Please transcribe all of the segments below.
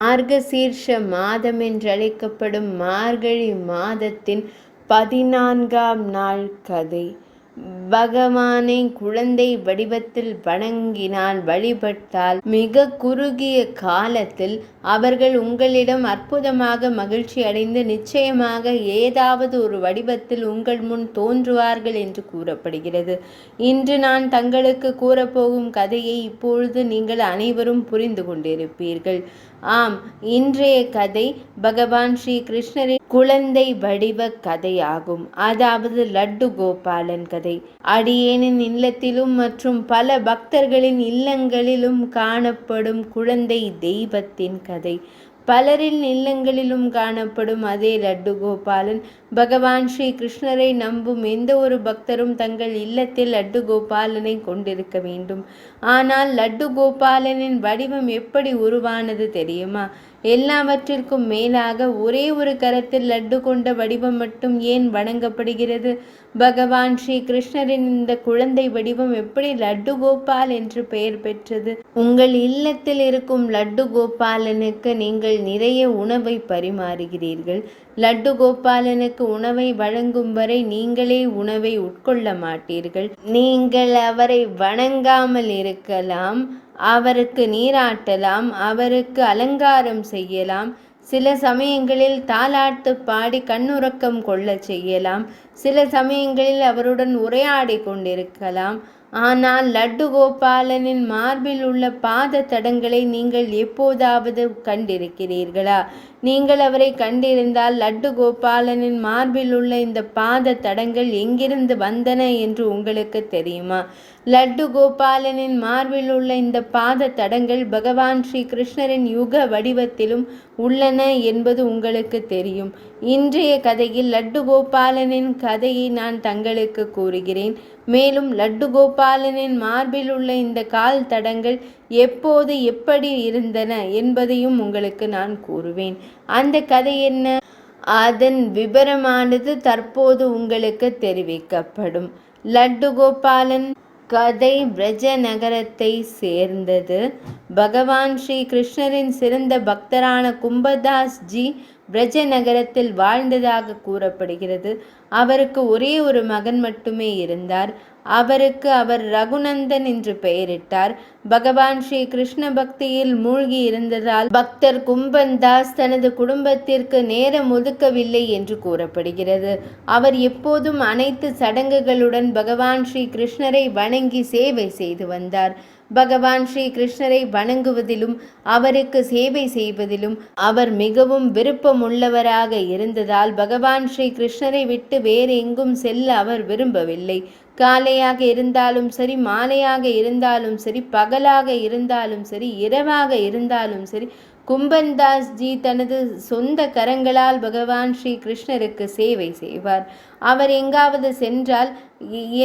மார்கசீர்ஷ மாதம் என்றழைக்கப்படும் மார்கழி மாதத்தின் 14ஆம் நாள் கதை. பகவானை குழந்தை வடிவத்தில் வணங்கினால் வழிபட்டால் மிக குறுகிய காலத்தில் அவர்கள் உங்களிடம் அற்புதமாக மகிழ்ச்சி அடைந்து நிச்சயமாக ஏதாவது ஒரு வடிவத்தில் உங்கள் முன் தோன்றுவார்கள் என்று கூறப்படுகிறது. இன்று நான் தங்களுக்கு கூறப்போகும் கதையை இப்பொழுது நீங்கள் அனைவரும் புரிந்து கொண்டிருப்பீர்கள். ஆம், இன்றைய கதை பகவான் ஸ்ரீ கிருஷ்ணரின் குழந்தை வடிவ கதையாகும். அதாவது லட்டு கோபாலன் கதை. அடியேனின் இல்லத்திலும் மற்றும் பல பக்தர்களின் இல்லங்களிலும் காணப்படும் குழந்தை தெய்வத்தின் கதை. பலரின் இல்லங்களிலும் காணப்படும் அதே லட்டு கோபாலன். பகவான் ஸ்ரீ கிருஷ்ணரை நம்பும் எந்த ஒரு பக்தரும் தங்கள் இல்லத்தில் லட்டு கோபாலனை கொண்டிருக்க வேண்டும். ஆனால் லட்டு கோபாலனின் வடிவம் எப்படி உருவானது தெரியுமா? எல்லாவற்றிற்கும் மேலாக ஒரே ஒரு கரத்தில் லட்டு கொண்ட வடிவம் மட்டும் ஏன் வணங்கப்படுகிறது? பகவான் ஸ்ரீ கிருஷ்ணரின் இந்த குழந்தை வடிவம் எப்படி லட்டு கோபால் என்று பெயர் பெற்றது? உங்கள் இல்லத்தில் இருக்கும் லட்டு கோபாலனுக்கு நீங்கள் நிறைய உணவை பரிமாறுகிறீர்கள். லட்டு கோபாலனுக்கு உணவை வழங்கும் வரை நீங்களே உணவை உட்கொள்ள மாட்டீர்கள். நீங்கள் அவரை வணங்காமல் இருக்கலாம், அவருக்கு நீராட்டலாம், அவருக்கு அலங்காரம் செய்யலாம், சில சமயங்களில் தாலாட்டு பாடி கண்ணுறக்கம் கொள்ள செய்யலாம், சில சமயங்களில் அவருடன் உரையாடி கொண்டிருக்கலாம். ஆனால் லட்டு கோபாலனின் மார்பில் உள்ள பாத தடங்களை நீங்கள் எப்போதாவது கண்டிருக்கிறீர்களா? நீங்கள் அவரை கண்டிருந்தால் லட்டு கோபாலனின் மார்பில் உள்ள இந்த பாத தடங்கள் எங்கிருந்து வந்தன என்று உங்களுக்கு தெரியுமா? லட்டு கோபாலனின் மார்பில் உள்ள இந்த பாத தடங்கள் பகவான் ஸ்ரீ கிருஷ்ணரின் யுக வடிவத்திலும் உள்ளன என்பது உங்களுக்கு தெரியும். இன்றைய கதையில் லட்டு கோபாலனின் கதையை நான் தங்களுக்கு கூறுகிறேன். மேலும் லட்டு கோபாலனின் மார்பில் உள்ள இந்த கால் தடங்கள் எப்போது எப்படி இருந்தன என்பதையும் உங்களுக்கு நான் கூறுவேன். அந்த கதை என்ன? அதன் விபரமானது தற்போது உங்களுக்கு தெரிவிக்கப்படும். லட்டு கோபாலன் கதை பிரஜ நகரத்தை சேர்ந்தது. பகவான் ஸ்ரீ கிருஷ்ணரின் சிறந்த பக்தரான கும்பதாஸ் ஜி பிரஜ நகரத்தில் வாழ்ந்ததாக கூறப்படுகிறது. அவருக்கு ஒரே ஒரு மகன் மட்டுமே இருந்தார். அவருக்கு அவர் ரகுநந்தன் என்று பெயரிட்டார். பகவான் ஸ்ரீ கிருஷ்ண பக்தியில் மூழ்கி இருந்ததால் பக்தர் கும்பன்தாஸ் தனது குடும்பத்திற்கு நேரம் ஒதுக்கவில்லை என்று கூறப்படுகிறது. அவர் எப்போதும் அனைத்து சடங்குகளுடன் பகவான் ஸ்ரீ கிருஷ்ணரை வணங்கி சேவை செய்து வந்தார். பகவான் ஸ்ரீ கிருஷ்ணரை வணங்குவதிலும் அவருக்கு சேவை செய்வதிலும் அவர் மிகவும் விருப்பமுள்ளவராக இருந்ததால் பகவான் ஸ்ரீ கிருஷ்ணரை விட்டு வேறு எங்கும் செல்ல அவர் விரும்பவில்லை. காலையாக இருந்தாலும் சரி, மாலையாக இருந்தாலும் சரி, பகலாக இருந்தாலும் சரி, இரவாக இருந்தாலும் சரி, கும்பன்தாஸ் ஜி தனது சொந்த கரங்களால் பகவான் ஸ்ரீ கிருஷ்ணருக்கு சேவை செய்வார். அவர் எங்காவது சென்றால்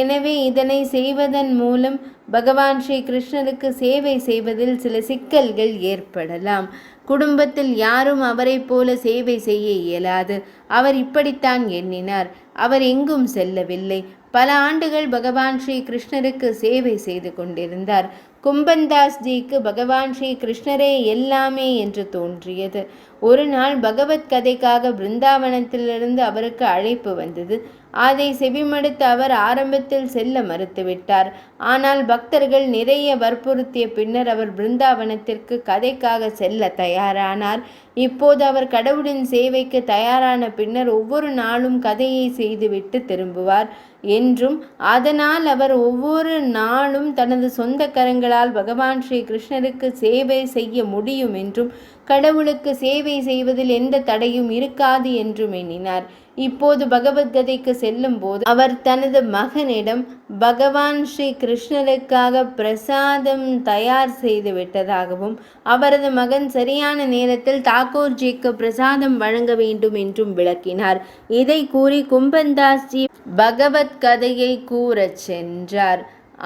எனவே இதனை செய்வதன் மூலம் பகவான் ஸ்ரீ கிருஷ்ணருக்கு சேவை செய்வதில் சில சிக்கல்கள் ஏற்படலாம். குடும்பத்தில் யாரும் அவரை போல சேவை செய்ய இயலாது. அவர் இப்படித்தான் எண்ணினார். அவர் எங்கும் செல்லவில்லை. பல ஆண்டுகள் பகவான் ஸ்ரீ கிருஷ்ணருக்கு சேவை செய்து கொண்டிருந்தார். கும்பன்தாஸ் ஜிக்கு பகவான் ஸ்ரீ கிருஷ்ணரே எல்லாமே என்று தோன்றியது. ஒரு நாள் பகவத் கதைக்காக பிருந்தாவனத்திலிருந்து அவருக்கு அழைப்பு வந்தது. அதை செவிமடுத்த அவர் ஆரம்பத்தில் செல்ல மறுத்துவிட்டார். ஆனால் பக்தர்கள் நிறைய வற்புறுத்திய பின்னர் அவர் பிருந்தாவனத்திற்கு கதைக்காக செல்ல தயாரானார். இப்போது அவர் கடவுளின் சேவைக்கு தயாரான பின்னர் ஒவ்வொரு நாளும் கதையை செய்துவிட்டு திரும்புவார் என்றும் அதனால் அவர் ஒவ்வொரு நாளும் தனது சொந்த கரங்களால் பகவான் ஸ்ரீ கிருஷ்ணருக்கு சேவை செய்ய முடியும் என்றும் கடவுளுக்கு சேவை செய்வதில் எந்த தடையும் இருக்காது என்றும் எண்ணினார். இப்போது பகவத்கதைக்கு செல்லும் போது அவர் தனது மகனிடம் பகவான் ஸ்ரீ கிருஷ்ணருக்காக பிரசாதம் தயார் செய்து விட்டதாகவும் அவரது மகன் சரியான நேரத்தில் தாக்கூர்ஜிக்கு பிரசாதம் வழங்க வேண்டும் என்றும் விளக்கினார். இதை கூறி கும்பன்தாஸ் ஜி பகவத்கதையை கூறச் சென்றார்.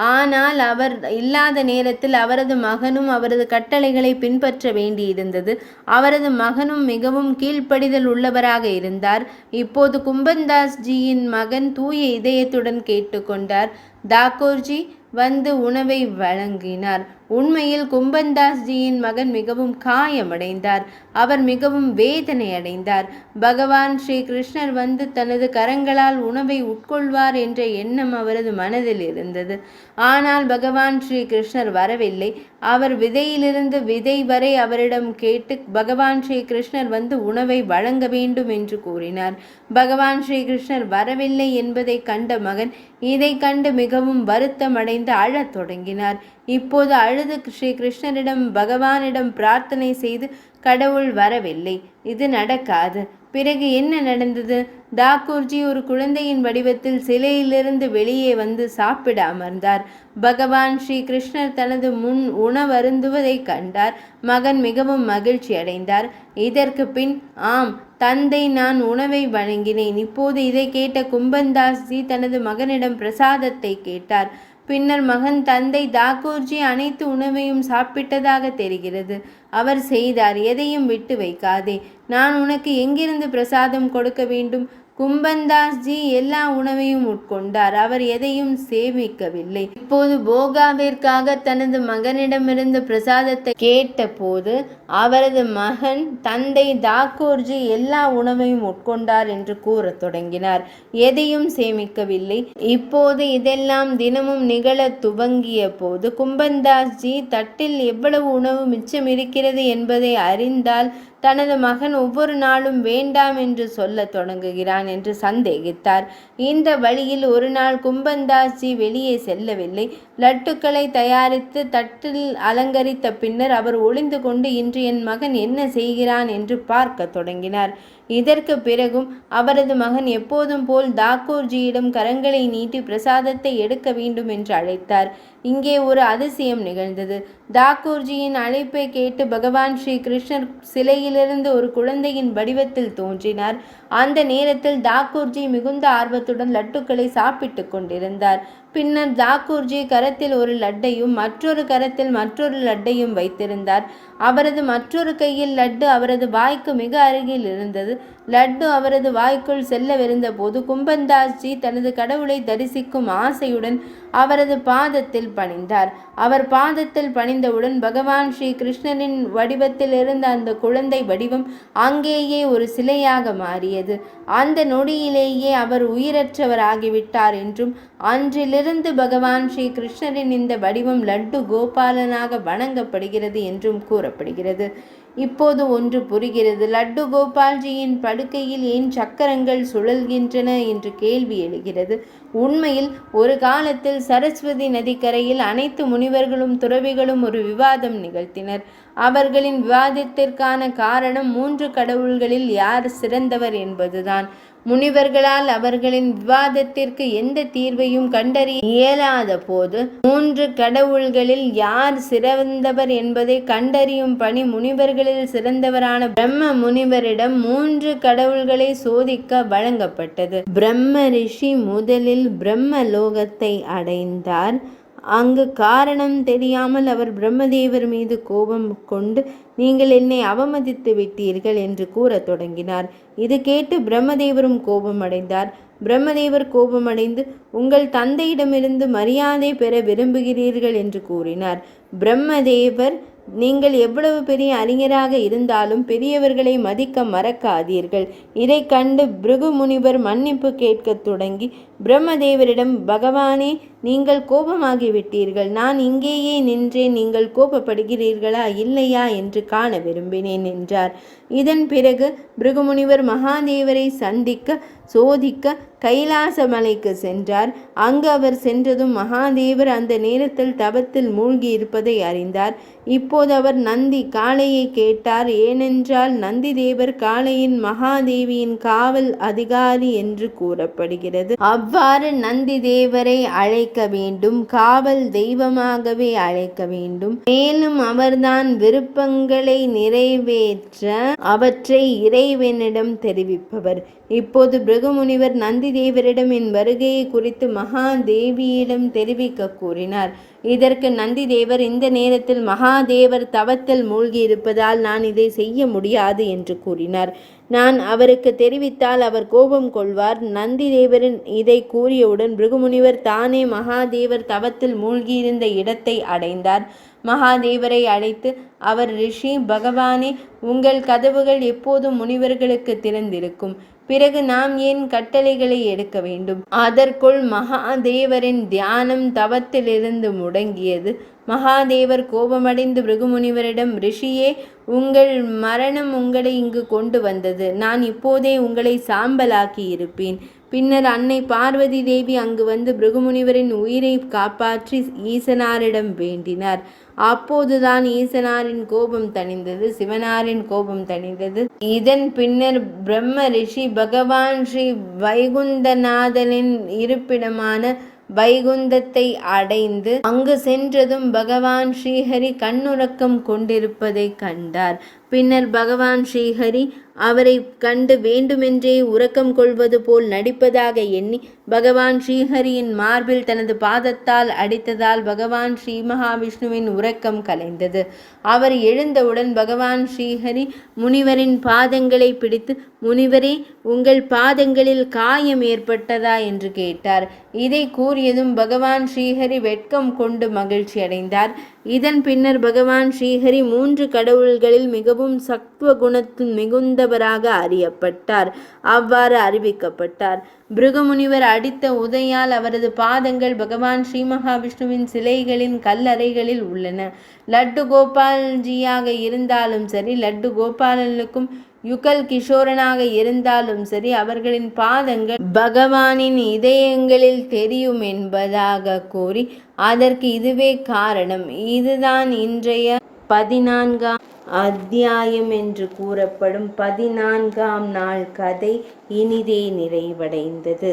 ஆனால் அவர் இல்லாத நேரத்தில் அவரது மகனும் அவரது கட்டளைகளை பின்பற்ற வேண்டியிருந்தது. அவரது மகனும் மிகவும் கீழ்ப்படிதல் உள்ளவராக இருந்தார். இப்போது கும்பன்தாஸ் ஜியின் மகன் தூய இதயத்துடன் கேட்டுக்கொண்டார். தாக்கூர்ஜி வந்து உணவை வழங்கினார். உண்மையில் கும்பன்தாஸ்ஜியின் மகன் மிகவும் காயமடைந்தார். அவர் மிகவும் வேதனை அடைந்தார். பகவான் ஸ்ரீ கிருஷ்ணர் வந்து தனது கரங்களால் உணவை உட்கொள்வார் என்ற எண்ணம் அவரது மனதில் இருந்தது. ஆனால் பகவான் ஸ்ரீ கிருஷ்ணர் வரவில்லை. அவர் விதையிலிருந்து விதை வரை அவரிடம் கேட்டு பகவான் ஸ்ரீ கிருஷ்ணர் வந்து உணவை வழங்க வேண்டும் என்று கூறினார். பகவான் ஸ்ரீ கிருஷ்ணர் வரவில்லை என்பதை கண்ட மகன் இதை கண்டு மிகவும் வருத்தம் அடைந்து அழத் தொடங்கினார். இப்போது அழுது ஸ்ரீ கிருஷ்ணரிடம் பகவானிடம் பிரார்த்தனை செய்து, கடவுள் வரவில்லை, இது நடக்காது. பிறகு என்ன நடந்தது? தாக்கூர்ஜி ஒரு குழந்தையின் வடிவத்தில் சிலையிலிருந்து வெளியே வந்து சாப்பிட அமர்ந்தார். பகவான் ஸ்ரீ கிருஷ்ணர் தனது முன் உணவருந்துவதை கண்டார். மகன் மிகவும் மகிழ்ச்சி அடைந்தார். இதற்கு பின், ஆம் தந்தை, நான் உணவை வழங்கினேன். இப்போது இதை கேட்ட கும்பன்தாஸ்ஜி தனது மகனிடம் பிரசாதத்தை கேட்டார். பின்னர் மகன், தந்தை தாக்கூர்ஜி அனைத்து உணவையும் சாப்பிட்டதாக தெரிகிறது. அவர் செய்தார், எதையும் விட்டு வைக்காதே. நான் உனக்கு எங்கிருந்து பிரசாதம் கொடுக்க வேண்டும்? கும்பன்தாஸ்ஜி எல்லா உணவையும் உட்கொண்டார். அவர் எதையும் சேமிக்கவில்லை. இப்போது போகாவிற்காக தனது மகனிடமிருந்து பிரசாதத்தை கேட்டபோது அவரது மகன், தந்தை தாக்கூர்ஜி எல்லா உணவையும் உட்கொண்டார் என்று கூறத் தொடங்கினார். எதையும் சேமிக்கவில்லை. இப்போது இதெல்லாம் தினமும் நிகழ துவங்கிய போது கும்பன்தாஸ்ஜி தட்டில் எவ்வளவு உணவு மிச்சம் இருக்கிறது என்பதை அறிந்தால் தனது மகன் ஒவ்வொரு நாளும் வேண்டாம் என்று சொல்ல தொடங்குகிறான் என்று சந்தேகித்தார். இந்த வழியில் ஒரு நாள் கும்பன்தாஸ்ஜி வெளியே செல்லவில்லை. லட்டுக்களை தயாரித்து தட்டில் அலங்கரித்த பின்னர் அவர் ஒளிந்து கொண்டு இன்று என் மகன் என்ன செய்கிறான் என்று பார்க்க தொடங்கினார். இதற்கு பிறகும் அவரது மகன் எப்போதும் போல் தாக்கூர்ஜியிடம் கரங்களை நீட்டி பிரசாதத்தை எடுக்க வேண்டும் என்று அழைத்தார். இங்கே ஒரு அதிசயம் நிகழ்ந்தது. தாக்கூர்ஜியின் அழைப்பை கேட்டு பகவான் ஸ்ரீ கிருஷ்ணர் சிலையிலிருந்து ஒரு குழந்தையின் வடிவத்தில் தோன்றினார். அந்த நேரத்தில் தாக்கூர்ஜி மிகுந்த ஆர்வத்துடன் லட்டுக்களை சாப்பிட்டு கொண்டிருந்தார். பின்னர் தாக்கூர்ஜி கரத்தில் ஒரு லட்டையும் மற்றொரு கரத்தில் மற்றொரு லட்டையும் வைத்திருந்தார். அவரது மற்றொரு கையில் லட்டு அவரது வாய்க்கு மிக அருகில் இருந்தது. லட்டு அவரது வாய்க்குள் செல்லவிருந்த போது கும்பன்தாஸ்ஜி தனது கடவுளை தரிசிக்கும் ஆசையுடன் அவரது பாதத்தில் பணிந்தார். அவர் பாதத்தில் பணிந்தவுடன் பகவான் ஸ்ரீ கிருஷ்ணரின் வடிவத்தில் இருந்த அந்த குழந்தை வடிவம் அங்கேயே ஒரு சிலையாக மாறியது. அந்த நொடியிலேயே அவர் உயிரற்றவராகிவிட்டார் என்றும் அன்றிலிருந்து பகவான் ஸ்ரீ கிருஷ்ணரின் இந்த வடிவம் லட்டு கோபாலனாக வணங்கப்படுகிறது என்றும் கூறப்படுகிறது. இப்போது ஒன்று புரிகிறது. லட்டு கோபால்ஜியின் படுக்கையில் ஏன் சக்கரங்கள் சுழல்கின்றன என்று கேள்வி எழுகிறது. உண்மையில் ஒரு காலத்தில் சரஸ்வதி நதிக்கரையில் அனைத்து முனிவர்களும் துறவிகளும் ஒரு விவாதம் நிகழ்த்தினர். அவர்களின் விவாதத்திற்கான காரணம் 3 கடவுள்களில் யார் சிறந்தவர் என்பதுதான். முனிவர்களால் அவர்களின் விவாதத்திற்கு எந்த தீர்வையும் கண்டறிய இயலாத போது 3 கடவுள்களில் யார் சிறந்தவர் என்பதை கண்டறியும் பணி முனிவர்களில் சிறந்தவரான பிரம்ம முனிவரிடம் 3 கடவுள்களை சோதிக்க வழங்கப்பட்டது. பிரம்ம ரிஷி முதலில் பிரம்ம லோகத்தை அடைந்தார். அங்கு காரணம் தெரியாமல் அவர் பிரம்மதேவர் மீது கோபம் கொண்டு, நீங்கள் என்னை அவமதித்து விட்டீர்கள் என்று கூறத் தொடங்கினார். இது கேட்டு பிரம்மதேவரும் கோபமடைந்தார். பிரம்மதேவர் கோபமடைந்து, உங்கள் தந்தையிடமிருந்து மரியாதை பெற விரும்புகிறீர்கள் என்று கூறினார். பிரம்மதேவர், நீங்கள் எவ்வளவு பெரிய அறிஞராக இருந்தாலும் பெரியவர்களை மதிக்க மறக்காதீர்கள். இதை கண்டு பிருகு முனிவர் மன்னிப்பு கேட்க தொடங்கி பிரம்மதேவரிடம், பகவானே, நீங்கள் கோபமாகிவிட்டீர்கள். நான் இங்கேயே நின்றேன். நீங்கள் கோபப்படுகிறீர்களா இல்லையா என்று காண விரும்பினேன் என்றார். இதன் பிறகு பிருகுமுனிவர் மகாதேவரை சந்திக்க சோதிக்க கைலாச மலைக்கு சென்றார். அங்கு அவர் சென்றதும் மகாதேவர் அந்த நேரத்தில் தவத்தில் மூழ்கி இருப்பதை அறிந்தார். இப்போது அவர் நந்தி காளையை கேட்டார். ஏனென்றால் நந்தி தேவர் காளையின் மகாதேவியின் காவல் அதிகாரி என்று கூறப்படுகிறது. அவ்வாறு நந்தி தேவரை அழைக்க வேண்டும், காவல் தெய்வமாகவே அழைக்க வேண்டும். மேலும் அவர்தான் விருப்பங்களை நிறைவேற்ற அவற்றை இறைவனிடம் தெரிவிப்பவர். இப்போது பிருகுமுனிவர் நந்தி தேவரிடம் என் வருகையை குறித்து மகாதேவியிடம் தெரிவிக்க கூறினார். இதற்கு நந்தி தேவர், இந்த நேரத்தில் மகாதேவர் தவத்தில் மூழ்கி இருப்பதால் நான் இதை செய்ய முடியாது என்று கூறினார். நான் அவருக்கு தெரிவித்தால் அவர் கோபம் கொள்வார். நந்தி தேவரின் இதை கூறியவுடன் பிருகுமுனிவர் தானே மகாதேவர் தவத்தில் மூழ்கியிருந்த இடத்தை அடைந்தார். மகாதேவரை அழைத்து அவர், ரிஷி பகவானே, உங்கள் கதவுகள் எப்போதும் முனிவர்களுக்கு திறந்திருக்கும். பிறகு நாம் ஏன் கட்டளைகளை எடுக்க வேண்டும்? அதற்குள் மகாதேவரின் தியானம் தவத்திலிருந்து முடங்கியது. மகாதேவர் கோபமடைந்து பிருகுமுனிவரிடம், ரிஷியே, உங்கள் மரணம் உங்களை இங்கு கொண்டு வந்தது. நான் இப்போதே உங்களை சாம்பலாக்கி இருப்பேன். பின்னர் அன்னை பார்வதி தேவி அங்கு வந்து பிருகுமுனிவரின் உயிரை காப்பாற்றி ஈசனாரிடம் வேண்டினார். அப்போதுதான் ஈசனாரின் கோபம் தணிந்தது, சிவனாரின் கோபம் தணிந்தது. இதன் பின்னர் பிரம்ம ரிஷி பகவான் ஸ்ரீ வைகுந்தநாதனின் இருப்பிடமான வைகுந்தத்தை அடைந்து அங்கு சென்றதும் பகவான் ஸ்ரீஹரி கண்ணுறக்கம் கொண்டிருப்பதை கண்டார். பின்னர் பகவான் ஸ்ரீஹரி அவரை கண்டு வேண்டுமென்றே உறக்கம் கொள்வது போல் நடிப்பதாக எண்ணி பகவான் ஸ்ரீஹரியின் மார்பில் தனது பாதத்தால் அடித்ததால் பகவான் ஸ்ரீ மகாவிஷ்ணுவின் உறக்கம் கலைந்தது. அவர் எழுந்தவுடன் பகவான் ஸ்ரீஹரி முனிவரின் பாதங்களை பிடித்து, முனிவரே, உங்கள் பாதங்களில் காயம் ஏற்பட்டதா என்று கேட்டார். இதை கூறியதும் பகவான் ஸ்ரீஹரி வெட்கம் கொண்டு மகிழ்ச்சி அடைந்தார். இதன் பின்னர் பகவான் ஸ்ரீஹரி 3 கடவுள்களில் மிகவும் சத்துவ குணத்தில் மிகுந்தவராக அறியப்பட்டார். அவ்வாறு அறிவிக்கப்பட்டார். பிருகுமுனிவர் அடித்த உதையால் அவரது பாதங்கள் பகவான் ஸ்ரீ மகாவிஷ்ணுவின் சிலைகளின் கல்லறைகளில் உள்ளன. லட்டு கோபால்ஜியாக இருந்தாலும் சரி, லட்டு கோபாலனுக்கும் யுகல் கிஷோரனாக இருந்தாலும் சரி, அவர்களின் பாதங்கள் பகவானின் இதயங்களில் தெரியும் என்பதாக கூறி அதற்கு இதுவே காரணம். இதுதான் இன்றைய 14ஆம் அத்தியாயம் என்று கூறப்படும் 14ஆம் நாள் கதை இனிதே நிறைவடைந்தது.